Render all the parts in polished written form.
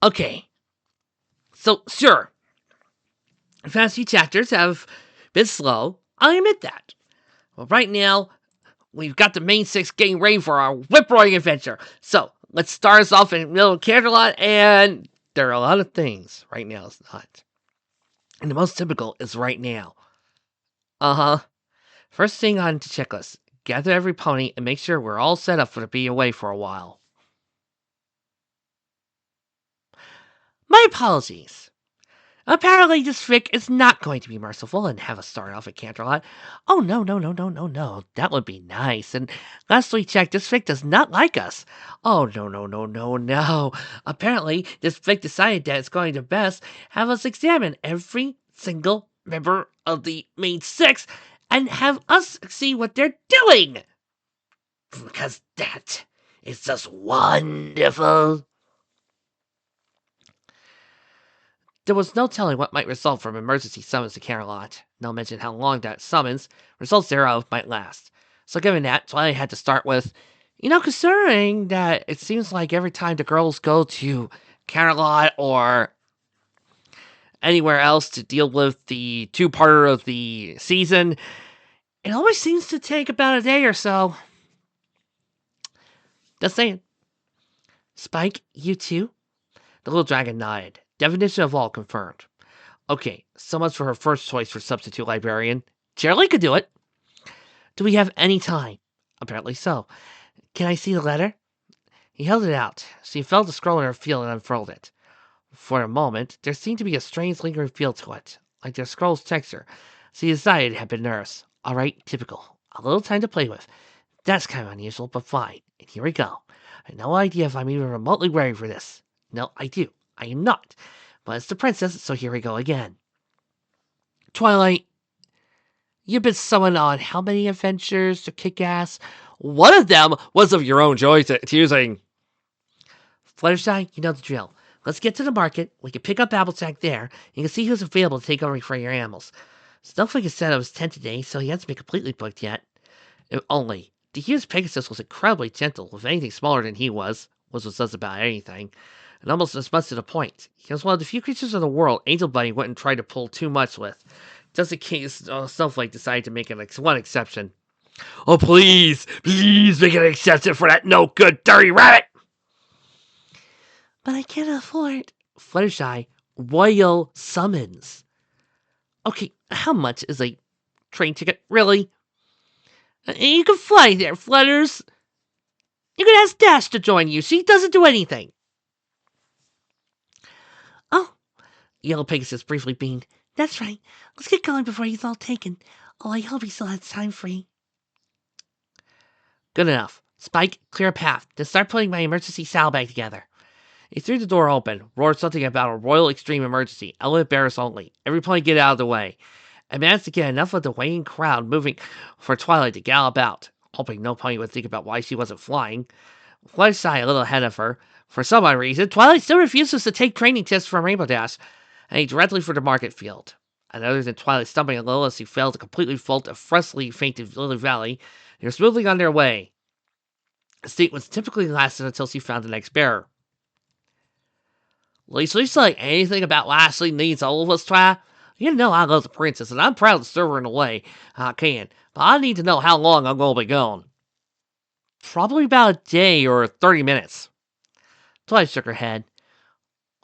Okay, so sure, the past few chapters have been slow. I'll admit that. Well, right now, we've got the main six getting ready for our whip-roaring adventure. So, let's start us off in the middle of Canterlot, and there are a lot of things. Right now, it's not. And the most typical is right now. Uh-huh. First thing on the checklist, gather every pony and make sure we're all set up for to be away for a while. My apologies. Apparently, this Vic is not going to be merciful and have us start off at Canterlot. Oh, no, no, no, no, no, no. That would be nice. And last we checked, this Vic does not like us. Oh, no, no, no, no, no. Apparently, this Vic decided that it's going to best have us examine every single member of the main six and have us see what they're doing. Because that is just wonderful. There was no telling what might result from emergency summons to Camelot, no mention how long that summons, results thereof, might last. So given that, Twilight had to start with, considering that it seems like every time the girls go to Camelot or anywhere else to deal with the two-parter of the season, it always seems to take about a day or so. Just saying. Spike, you too? The little dragon nodded. Definition of all confirmed. Okay, so much for her first choice for substitute librarian. Charlie could do it. Do we have any time? Apparently so. Can I see the letter? He held it out. She felt the scroll in her field and unfurled it. For a moment, there seemed to be a strange lingering feel to it, like the scroll's texture. She decided it had been nerves. All right, typical. A little time to play with. That's kind of unusual, but fine. And here we go. I have no idea if I'm even remotely ready for this. No, I do. I am not. But it's the princess, so here we go again. Twilight, you've been summoned on how many adventures to kick ass? One of them was of your own choosing. Fluttershy, you know the drill. Let's get to the market. We can pick up Applejack there. You can see who's available to take over for your animals. Snowflake has said it was 10 today, so he hasn't been completely booked yet. If only. The huge Pegasus was incredibly gentle, with anything smaller than he was what says about anything, and almost as much to the point. He was one of the few creatures in the world Angel Bunny wouldn't try to pull too much with. Just in case Snowflake decided to make one exception. Oh, please, please make an exception for that no-good, dirty rabbit! But I can't afford Fluttershy royal summons. Okay, how much is a train ticket, really? You can fly there, Flutters. You can ask Dash to join you. She doesn't do anything. Oh, Yellow Pegasus briefly beamed. That's right. Let's get going before he's all taken. Oh, I hope he still has time free. Good enough. Spike, clear a path. Then start putting my emergency saddlebag together. He threw the door open, roared something about a royal extreme emergency, elevated bearers only. Everybody get out of the way. I managed to get enough of the waiting crowd moving for Twilight to gallop out, hoping no pony would think about why she wasn't flying. Fluttershy a little ahead of her. For some odd reason, Twilight still refuses to take training tests from Rainbow Dash, heading directly for the market field. And other than Twilight stumbling a little as she failed to completely vault a freshly fainted Lily Valley, they were smoothly on their way. The sequence typically lasted until she found the next bearer. Lisa, like anything about why she needs all of us try? You know I love the princess, and I'm proud to serve her in a way I can, but I need to know how long I'm going to be gone. Probably about a day or 30 minutes. Twilight shook her head.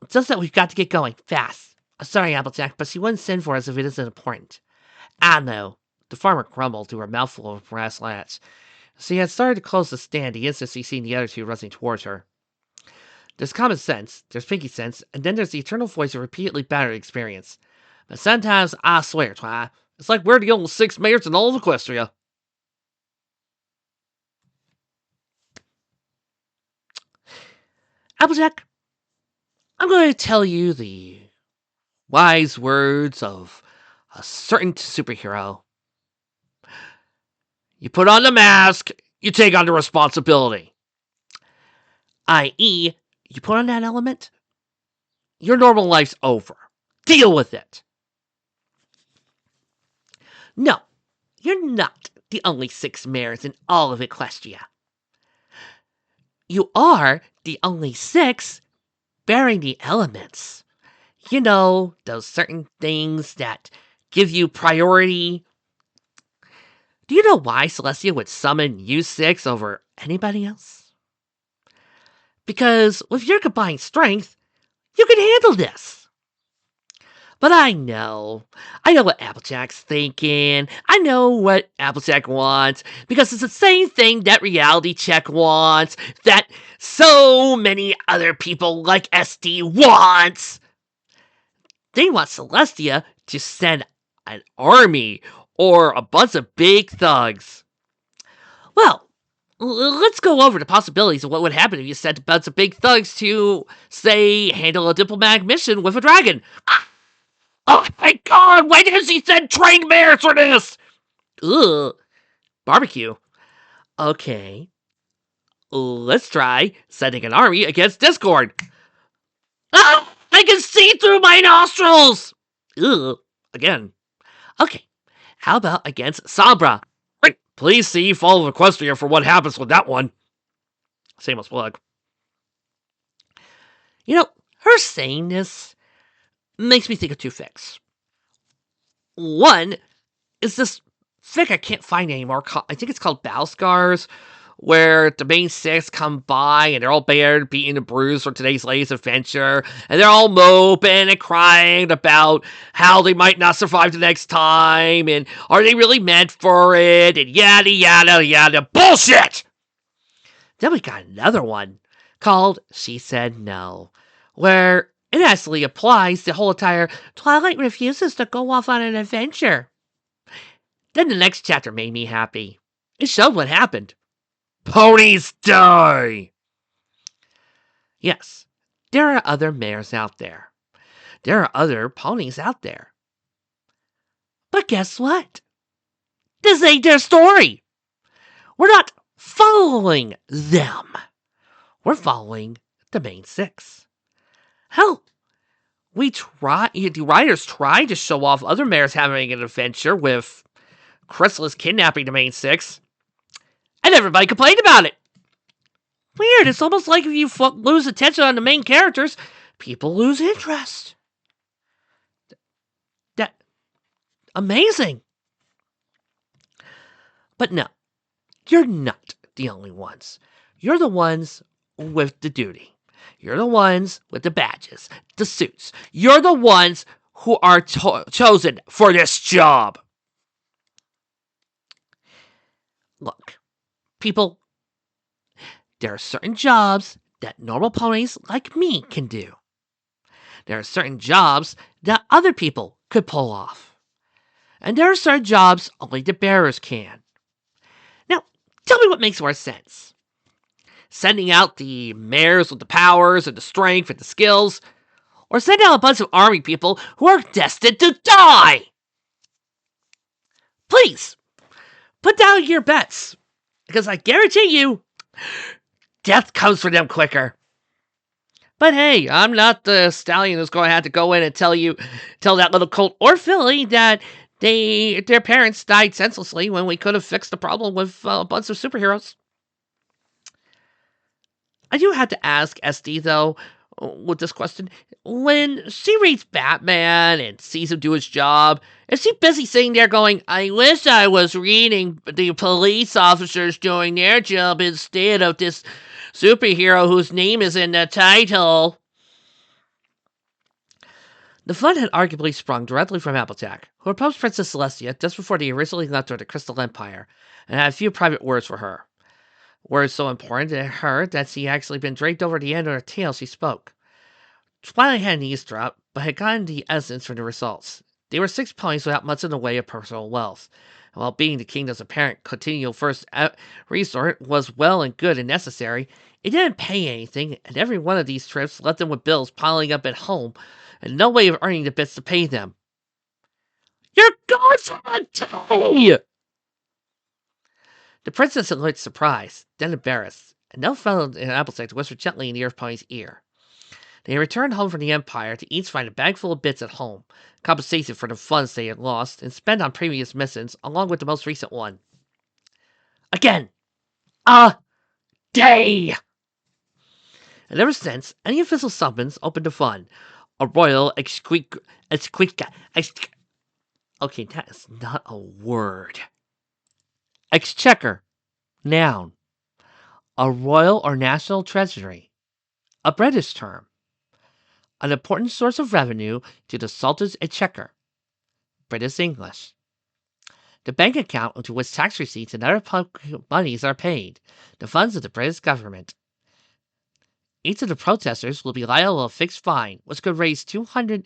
It's just that we've got to get going, fast. Sorry, Applejack, but she wouldn't send for us if it isn't important. I know. The farmer grumbled through her mouthful of brass latch. She had started to close the stand the instant she seen the other two rushing towards her. There's common sense, there's pinky sense, and then there's the eternal voice of repeatedly battered experience. But sometimes, I swear, Twi, it's like we're the only 6 mayors in all of Equestria. Applejack, I'm going to tell you the wise words of a certain superhero. You put on the mask, you take on the responsibility. I.e., you put on that element, your normal life's over. Deal with it. No, you're not the only 6 mayors in all of Equestria. You are the only 6 bearing the elements. You know, those certain things that give you priority. Do you know why Celestia would summon U6 over anybody else? Because with your combined strength, you can handle this. But I know what Applejack's thinking. I know what Applejack wants, because it's the same thing that Reality Check wants, that so many other people like SD wants. They want Celestia to send an army or a bunch of big thugs. Well, let's go over the possibilities of what would happen if you sent a bunch of big thugs to, say, handle a diplomatic mission with a dragon. Oh my god, why didn't she send trained mares for this? Ugh. Barbecue. Okay. Let's try sending an army against Discord. Oh, I can see through my nostrils! Ugh. Again. Okay. How about against Sabra? Right. Please see Fall of Equestria for what happens with that one. Same as plug. You know, her saying this makes me think of two fics. One is this fic I can't find anymore. I think it's called Battle Scars, where the main six come by and they're all battered, beaten, and bruised from today's latest adventure, and they're all moping and crying about how they might not survive the next time, and are they really meant for it, and yada yada yada bullshit! Then we got another one called She Said No, where it actually applies the whole entire Twilight refuses to go off on an adventure. Then the next chapter made me happy. It showed what happened. Ponies die! Yes, there are other mares out there. There are other ponies out there. But guess what? This ain't their story. We're not following them. We're following the main six. Hell, the writers tried to show off other mares having an adventure with Chrysalis kidnapping the main six, and everybody complained about it. Weird, it's almost like if you lose attention on the main characters, people lose interest. That amazing. But no, you're not the only ones. You're the ones with the duty. You're the ones with the badges, the suits. You're the ones who are chosen for this job. Look, people, there are certain jobs that normal ponies like me can do. There are certain jobs that other people could pull off. And there are certain jobs only the bearers can. Now, tell me what makes more sense. Sending out the mares with the powers and the strength and the skills, or sending out a bunch of army people who are destined to die? Please, put down your bets, because I guarantee you, death comes for them quicker. But hey, I'm not the stallion who's going to have to go in and tell that little colt or filly that their parents died senselessly when we could have fixed the problem with a bunch of superheroes. I do have to ask SD, though, with this question. When she reads Batman and sees him do his job, is she busy sitting there going, I wish I was reading the police officers doing their job instead of this superhero whose name is in the title? The fun had arguably sprung directly from Applejack, who approached Princess Celestia just before they originally left her at the Crystal Empire, and had a few private words for her. Words so important to her that she actually been draped over the end of her tail she spoke. Twilight had an eavesdrop, but had gotten the essence from the results. They were 6 ponies without much in the way of personal wealth, and while being the kingdom's apparent continual first resort was well and good and necessary, it didn't pay anything, and every one of these trips left them with bills piling up at home, and no way of earning the bits to pay them. You're gone today! The princess had looked surprised, then embarrassed, and now fell in Applejack to whisper gently in the Earth Pony's ear. They returned home from the Empire to each find a bag full of bits at home, compensation for the funds they had lost and spent on previous missions, along with the most recent one. Again, a day! And ever since, any official summons open to fun. A royal okay, that is not a word. Exchequer, noun. A royal or national treasury, a British term. An important source of revenue to the Sultan's exchequer, British English. The bank account into which tax receipts and other public monies are paid, the funds of the British government. Each of the protesters will be liable to a fixed fine, which could raise 200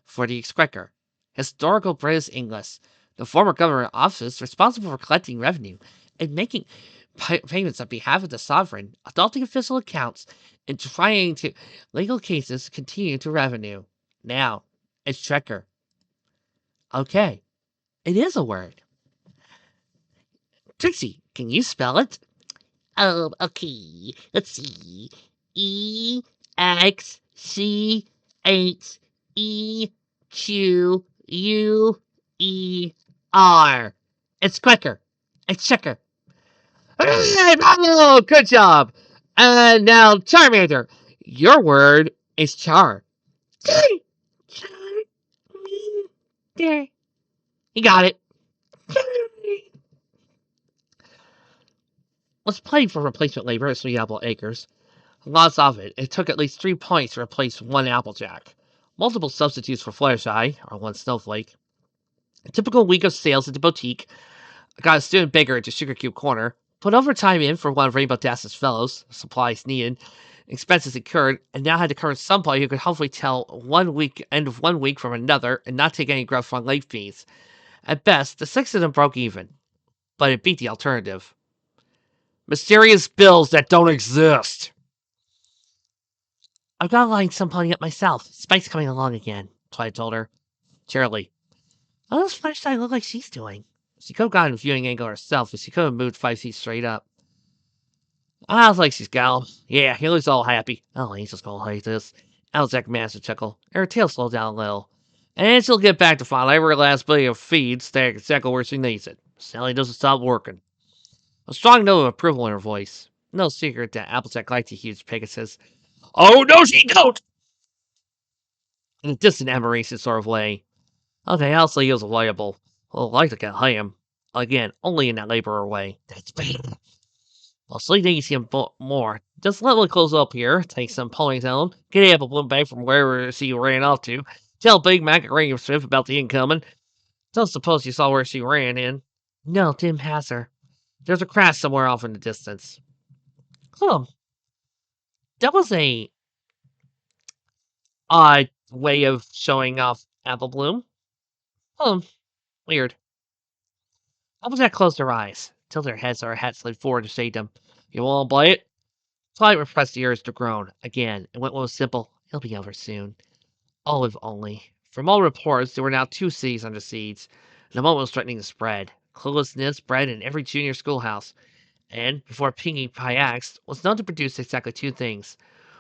for the exchequer. Historical British English, the former government office responsible for collecting revenue and making payments on behalf of the sovereign, adopting official accounts, and trying to legal cases continue to revenue. Now, exchequer. Okay, it is a word. Trixie, can you spell it? Okay. Let's see. Exchequer. It's quicker. Exchequer. Hey, bravo! Good job. And now, Charmander. Your word is char. Charmander. You got it. Let's play for replacement labor at 3 apple acres. Lots of it. It took at least 3 points to replace 1 Applejack. Multiple substitutes for Fluttershy, or 1 Snowflake. A typical week of sales at the boutique. Got a student baker to Sugar Cube Corner. Put overtime in for one of Rainbow Dash's fellows. Supplies needed. Expenses incurred. And now had to cover somebody who could hopefully tell end of 1 week from another and not take any gruff on late fees. At best, the 6 of them broke even. But it beat the alternative. Mysterious bills that don't exist. I've got to line some pony up myself. Spike's coming along again, Twilight told her. Cheerily. What does Fluttershy look like she's doing? She could have gotten a viewing angle herself, but she could have moved 5 feet straight up. I was like she's gal. Yeah, he looks all happy. Oh, Angel's gonna hate this. Alzak managed to chuckle. Her tail slowed down a little. And she'll get back to find every last bit of feed stacked exactly where she needs it. Sally doesn't stop working. A strong note of approval in her voice. No secret that Applejack liked the huge Pegasus. Oh, no, she don't! In a distant admiration sort of way. Okay, I'll say he was reliable. Well, I'd like to get him. Again, only in that laborer way. That's better. Well, Sleep needs him more. Just let me close up here, take some ponies on, get Apple Bloom back from wherever she ran off to, tell Big Mac and Ranger Swift about the incoming. Don't suppose you saw where she ran in. No, Tim has her. There's a crash somewhere off in the distance. That was a odd way of showing off Apple Bloom. Weird. Applejack closed her eyes, tilted her head so her hat slid forward to shade them. You won't play it? Twilight repressed the urge to groan again, and went with a simple, it'll be over soon. Oh, if only. From all reports, there were now 2 cities under siege. The moment was threatening to spread. Cluelessness bred in every junior schoolhouse, and, before Pinkie Pie asked, was known to produce exactly 2 things.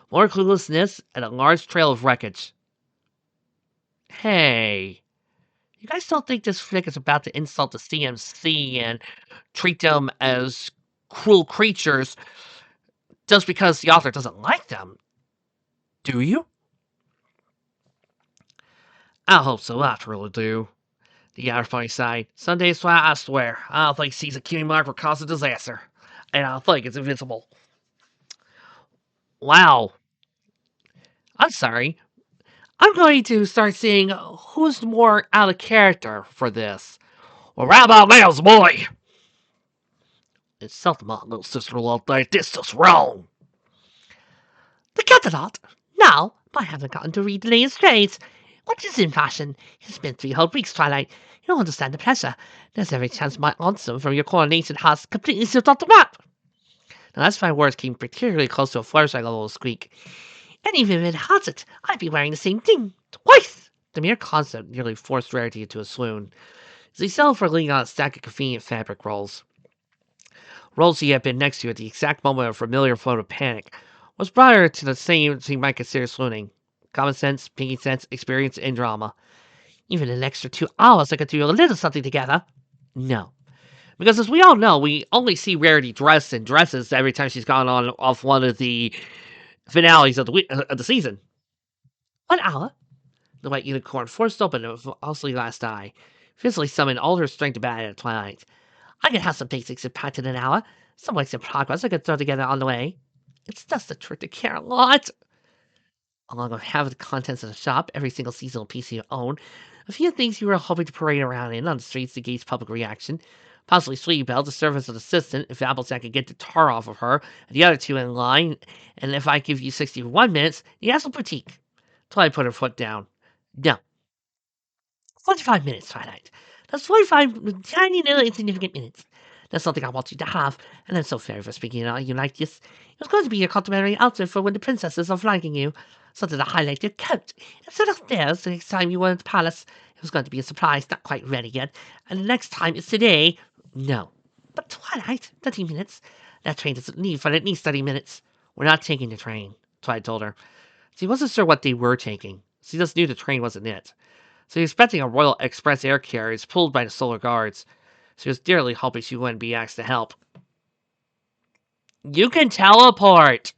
More cluelessness and a large trail of wreckage. Hey, you guys don't think this fic is about to insult the CMC and treat them as cruel creatures just because the author doesn't like them, do you? I hope so, I really do. The outer funny sighed. Some days, I swear, I don't think she's a cutie mark for cause of disaster. And I think it's invincible. Wow. I'm sorry. I'm going to start seeing who's more out of character for this. Well, how about Miles, boy? It's something my little sister will think this is wrong. The candidate? No, I haven't gotten to read the latest trades. What is in fashion? It's been 3 whole weeks, Twilight. You don't understand the pressure. There's every chance my answer from your coronation has completely slipped off the map. Now, that's my words came particularly close to a Fluttershy level squeak. And even if it hasn't, I'd be wearing the same thing twice. The mere concept nearly forced Rarity into a swoon. As he settled for leaning on a stack of convenient fabric rolls. Rolls he had been next to at the exact moment of familiar flow of panic, was brought her to the same he might consider swooning. Common sense, pinky sense, experience, and drama. Even an extra 2 hours I could do a little something together. No. Because as we all know, we only see Rarity dressed in dresses every time she's gone on off one of the finales of the season. 1 hour? The white unicorn forced open a falsely last eye, physically summoned all her strength to battle at twilight. I can have some basics packed in an hour. Some works in progress I could throw together on the way. It's just a trick to care a lot. Along with half of the contents of the shop, every single seasonal piece you own, a few things you were hoping to parade around in on the streets to gauge public reaction, possibly Sweetie Belle to serve as an assistant if Applejack could get the tar off of her, and the other two in line, and if I give you 61 minutes, the Asshole Boutique. Twilight put her foot down. No, 45 minutes, Twilight. That's 45 tiny little insignificant minutes. That's something I want you to have, and I'm so very for speaking of you like this. It was going to be your complimentary outfit for when the princesses are flanking you. Something to highlight your coat. Instead of theirs, the next time you were at the palace, it was going to be a surprise, not quite ready yet. And the next time is today. No. But Twilight, 30 minutes. That train doesn't leave for at least 30 minutes. We're not taking the train, Twilight told her. She wasn't sure what they were taking. She just knew the train wasn't it. So he was expecting a Royal Express air carrier pulled by the Solar Guards. She was dearly hoping she wouldn't be asked to help. You can teleport!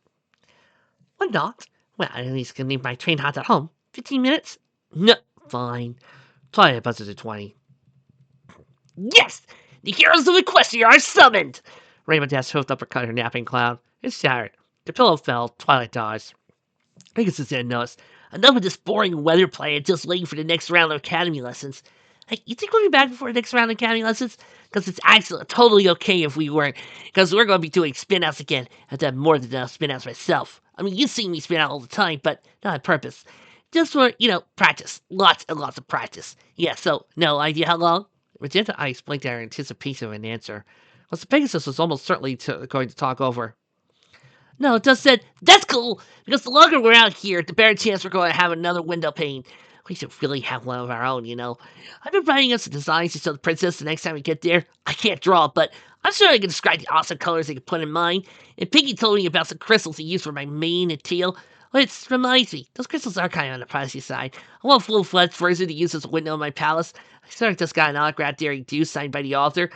Why not? Well, at least I can leave my train hot at home. 15 minutes? No, fine. Twilight buzzed to 20. Yes! The heroes of Equestria are summoned! Rainbow Dash hoofed uppercut her napping clown. It shattered. The pillow fell. Twilight dodged. Pegasus didn't notice. Enough of this boring weather play and just waiting for the next round of academy lessons. Hey, you think we'll be back before the next round of academy lessons? Because it's actually totally okay if we weren't. Because we're going to be doing spin-outs again. I've done more than enough spin-outs myself. I mean, you see me spin out all the time, but not on purpose. Just for, practice. Lots and lots of practice. Yeah, so, no idea how long? Magenta Ice blinked at her in anticipation of an answer. Well, the Pegasus was almost certainly going to talk over. No, it just said, that's cool, because the longer we're out here, the better chance we're going to have another window pane. We should really have one of our own, you know. I've been writing us some designs to show the princess the next time we get there. I can't draw, but I'm sure I can describe the awesome colors they can put in mine. And Piggy told me about some crystals he used for my mane and tail. Well, it reminds me, those crystals are kind of on the pricey side. I want a full-fledged version to use as a window in my palace. I sort of just got an autograph Daring Do signed by the author.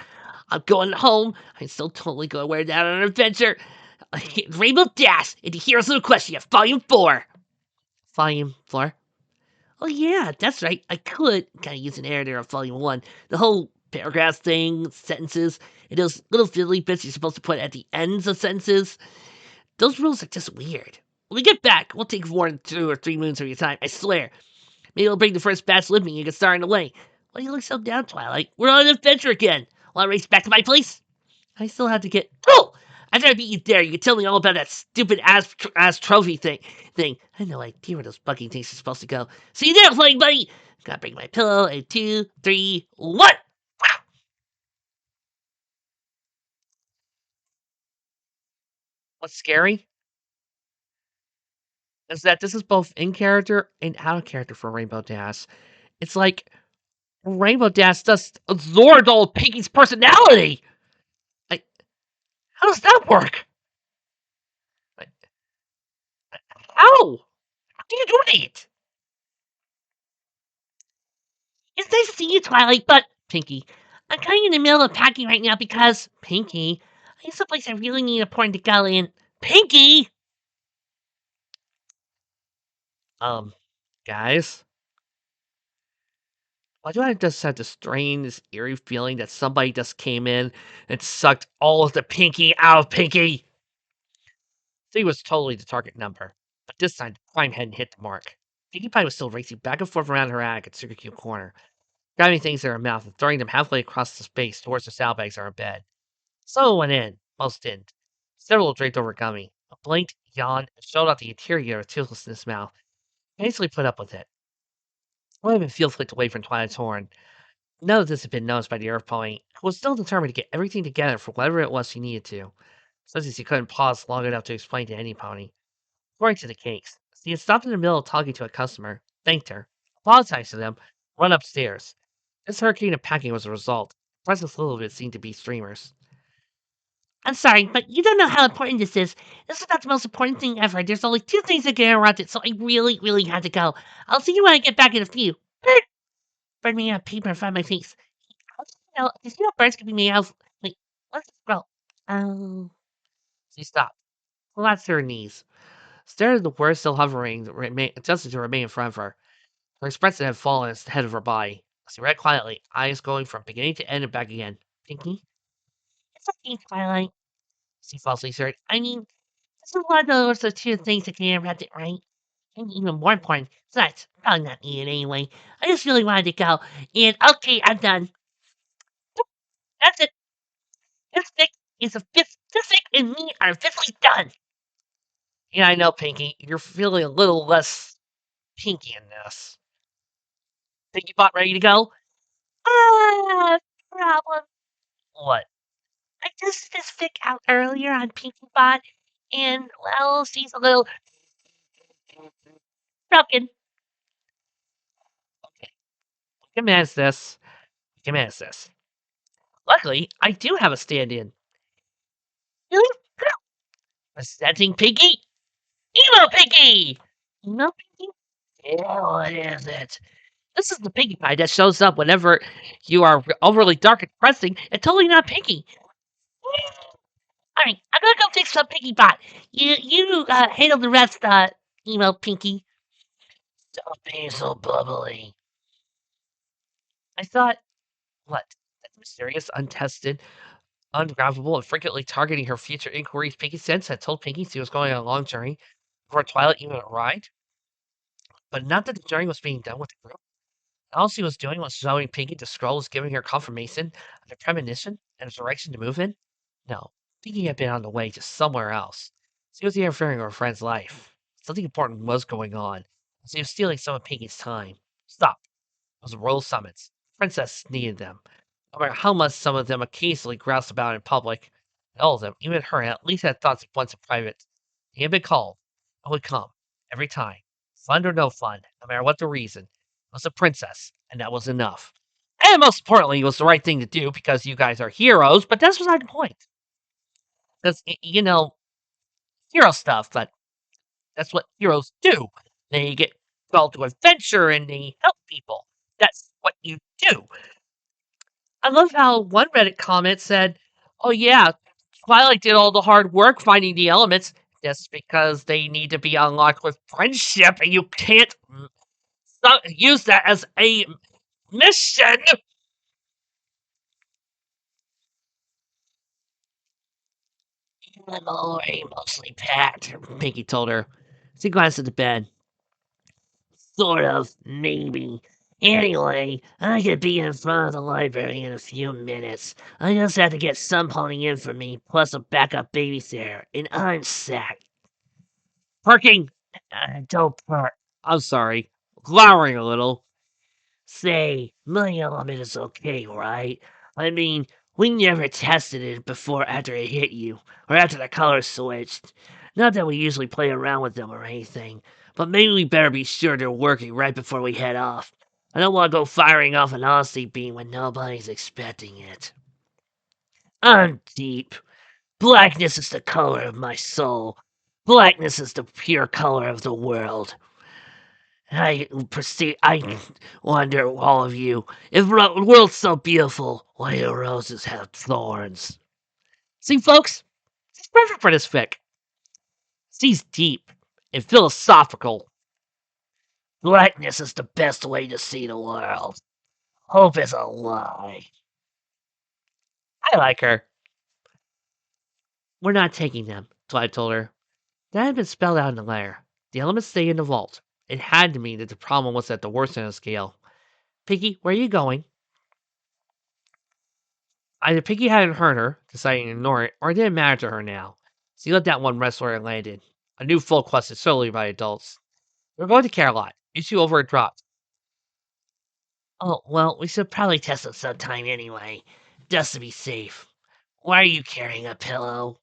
I'm going home. I'm still totally going to wear that on an adventure. Rainbow Dash into Heroes of Equestria, Volume 4. Volume 4? Oh, yeah, that's right. I could kind of use an editor of Volume 1. The whole paragraphs thing, sentences, and those little fiddly bits you're supposed to put at the ends of sentences. Those rules are just weird. When we get back, we'll take more than 2 or 3 moons of your time, I swear. Maybe we'll bring the first batch with me and you can start in the way. Why do you look so down, Twilight? We're on an adventure again. Want to race back to my place? I still have to get. Oh! After I beat you there, you can tell me all about that stupid ass trophy thing. I have no idea where those bugging things are supposed to go. See you there, flying buddy! Gotta bring my pillow in 2, 3, 1! What's scary is that this is both in character and out of character for Rainbow Dash. It's like Rainbow Dash just absorbed all of Pinky's personality! Like, how does that work? Like, how? How do you do it? It's nice to see you, Twilight, but Pinky, I'm kind of in the middle of packing right now because Pinky, I have someplace I really need a point to go in. Pinky! Um, guys, why do I just have this strange, eerie feeling that somebody just came in and sucked all of the Pinky out of Pinky? She was totally the target number, but this time the crime hadn't hit the mark. Pinkie Pie was still racing back and forth around her attic at Sugar Cube Corner, grabbing things in her mouth and throwing them halfway across the space towards the saddlebags on her bed. Some went in, most didn't. Several draped over Gummy. A blinked, yawned, and showed out the interior of Toothless in his mouth. He easily put up with it. One of them field flicked away from Twilight's horn. None of this had been noticed by the Earth Pony, who was still determined to get everything together for whatever it was she needed to, since he couldn't pause long enough to explain to any pony. According to the cakes, he had stopped in the middle of talking to a customer, thanked her, apologized to them, run upstairs. This hurricane of packing was the result. Precious little of it seemed to be streamers. I'm sorry, but you don't know how important this is. This is not the most important thing ever. There's only 2 things that get interrupted, so I really, really have to go. I'll see you when I get back in a few. Burn me out paper in front of my face. Did you know birds can be made out of... Wait, what's this scroll? Oh. She stopped. Collapsed to her knees. stared at the word still hovering, adjusted to remain in front of her. Her expression had fallen at the head of her body. She read quietly, eyes going from beginning to end and back again. Pinky? It's okay, Twilight. She falsely said. I mean, this is one of those two things that can interrupt it, right? And even more important, that's probably not needed anyway. I just really wanted to go. And okay, I'm done. That's it. This fic is this fic and me are officially done. Yeah, I know, Pinky. You're feeling a little less pinky in this. Pinky bot ready to go? Problem. What? I just this fic out earlier on Pinky Bot, and well, she's a little broken. Okay, we can manage this. We can manage this. Luckily, I do have a stand-in. Really? Presenting Pinky? Emo Pinky! Emo Pinky? Yeah, what is it? This is the Pinkie Pie that shows up whenever you are overly dark and depressing and totally not Pinky. Alright, I'm gonna go fix some Pinkie Bot. You handle the rest, emo Pinky. Stop being so bubbly. I thought, what? That mysterious, untested, ungrabbable, and frequently targeting her future inquiries Pinky Sense had told Pinky she was going on a long journey before Twilight even arrived. But not that the journey was being done with the group. All she was doing was showing Pinky the scrolls, giving her confirmation of the premonition and a direction to move in. No, Pinky had been on the way to somewhere else. She was interfering with her friend's life. Something important was going on. She was stealing some of Pinky's time. Stop. It was a royal summons. The princess needed them. No matter how much some of them occasionally groused about in public, and all of them, even her, at least had thoughts once in private. He had been called, and would come, every time. Fun or no fun, no matter what the reason. It was a princess, and that was enough. And most importantly, it was the right thing to do because you guys are heroes, but that's beside the point. Because, hero stuff, but that's what heroes do. They get called to adventure and they help people. That's what you do. I love how one Reddit comment said, "Oh yeah, Twilight did all the hard work finding the elements just because they need to be unlocked with friendship, and you can't use that as a mission." I'm already mostly packed, Pinky told her. She glanced at the bed. Sort of, maybe. Anyway, I could be in front of the library in a few minutes. I just have to get some pulling in for me, plus a backup babysitter, and I'm set. Parking! Don't park. I'm sorry. Glowering a little. Say, my element is okay, right? I mean, we never tested it before after it hit you, or after the colors switched. Not that we usually play around with them or anything, but maybe we better be sure they're working right before we head off. I don't want to go firing off an honesty beam when nobody's expecting it. I'm deep. Blackness is the color of my soul. Blackness is the pure color of the world. I wonder, all of you, if the world's so beautiful, why do roses have thorns? See, folks, it's perfect for this fic. She's deep and philosophical. Blackness is the best way to see the world. Hope is a lie. I like her. We're not taking them, Twilight told her. That had been spelled out in the letter. The elements stay in the vault. It had to mean that the problem was at the worst end of the scale. Piggy, where are you going? Either Piggy hadn't heard her, deciding to ignore it, or it didn't matter to her now. She let that one rest where it landed. A new full quested solely by adults. We're going to Carolot. You two over and dropped. Oh, well, we should probably test it sometime anyway, just to be safe. Why are you carrying a pillow?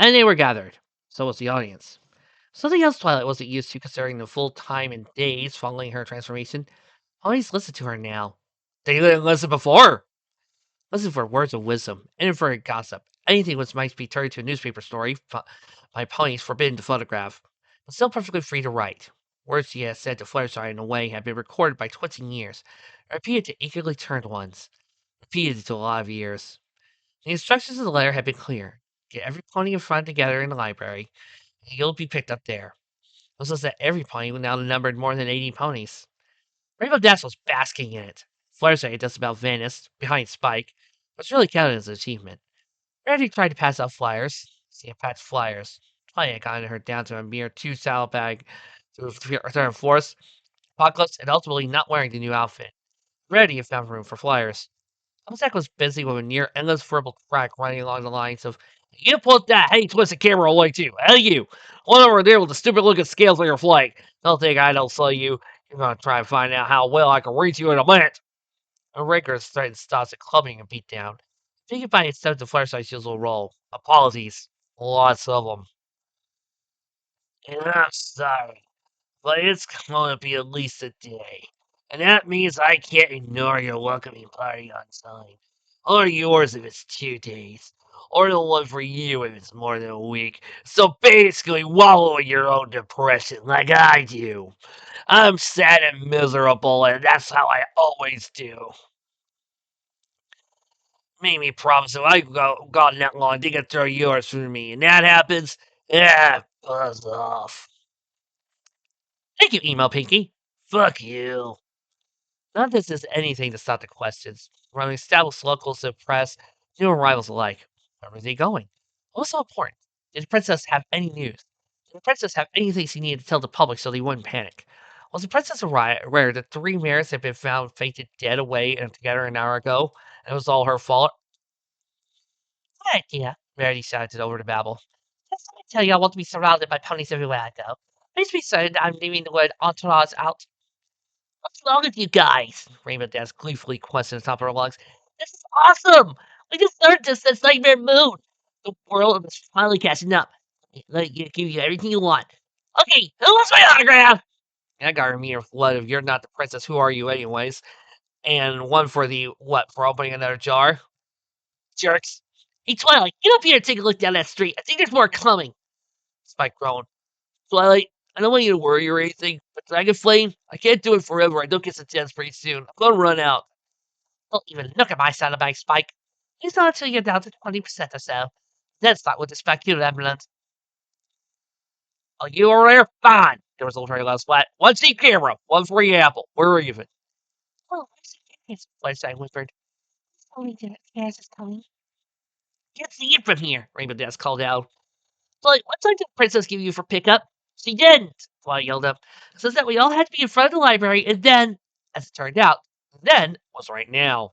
And they were gathered. So was the audience. Something else Twilight wasn't used to considering the full time and days following her transformation. Always listen to her now. They didn't listen before. Listen for words of wisdom, inadvertent gossip, anything which might be turned to a newspaper story by ponies forbidden to photograph, but still perfectly free to write. Words she had said to Fluttershy in a way had been recorded by twisting ears, and repeated to eagerly turned ones, repeated to a lot of ears. The instructions of the letter had been clear. Get every pony in front together in the library, You'll be picked up there. It was that every pony now numbered more than 80 ponies. Rainbow Dash was basking in it. Flare's rate just about vanished, behind Spike, which really counted as an achievement. Randy tried to pass out flyers. See a patch flyers. Twilight got her down to a mere 2 saddlebag through third and fourth, apocalypse, and ultimately not wearing the new outfit. Randy had found room for flyers. Almanac was busy with a near endless verbal track running along the lines of, "You put that hey twisted camera away too. Hey you! What over there with the stupid looking scales on your flag? Don't think I don't sell you. You're gonna try and find out how well I can reach you in a minute." A Rakers threatened stops at clubbing and beat down. Thinking by itself the flare size usual roll. Apologies. Lots of them. And I'm sorry, but it's gonna be at least a day. And that means I can't ignore your welcoming party on time. Or yours if it's 2 days. Or the one for you if it's more than a week. So basically, wallow in your own depression like I do. I'm sad and miserable, and that's how I always do. Made me promise if I gone that long, they could throw yours through me. And that happens, yeah, buzz off. Thank you, Emo Pinky. Fuck you. None of this is anything to stop the questions. Running established locals to press, new arrivals alike. Where was he going? Also important, did the princess have any news? Did the princess have anything she needed to tell the public so they wouldn't panic? Was the princess aware that 3 mares had been found fainted dead away and together an hour ago, and it was all her fault? Good idea, Verity shouted over to Babel. Just let me tell you, I want to be surrounded by ponies everywhere I go. Please be certain I'm leaving the word entourage out. What's wrong with you guys? Rainbow Dash gleefully questioned the top of her lungs. This is awesome! We just learned this since Nightmare Moon! The world is finally catching up. Let you give you everything you want. Okay, who wants my autograph? And I got a mere flood of you're not the princess, who are you anyways? And one for the what, for opening another jar? Jerks. Hey Twilight, get up here and take a look down that street. I think there's more coming. Spike groaned. Twilight, I don't want you to worry or anything, but Dragon Flame, I can't do it forever. I don't get some chance pretty soon. I'm gonna run out. Don't even look at my saddlebag, Spike. It's not until you're down to 20% or so. Then start with the speculative evidence. Oh, you over there? Fine. There was a very loud splat. One seat camera, one free apple. We're even. Oh, I see. Flashlight whispered. Only gas is coming. Can't see it from here, Rainbow Dash called out. Like, what time did the princess give you for pickup? She didn't, Fly yelled up. Says that we all had to be in front of the library, and then, as it turned out, then was right now.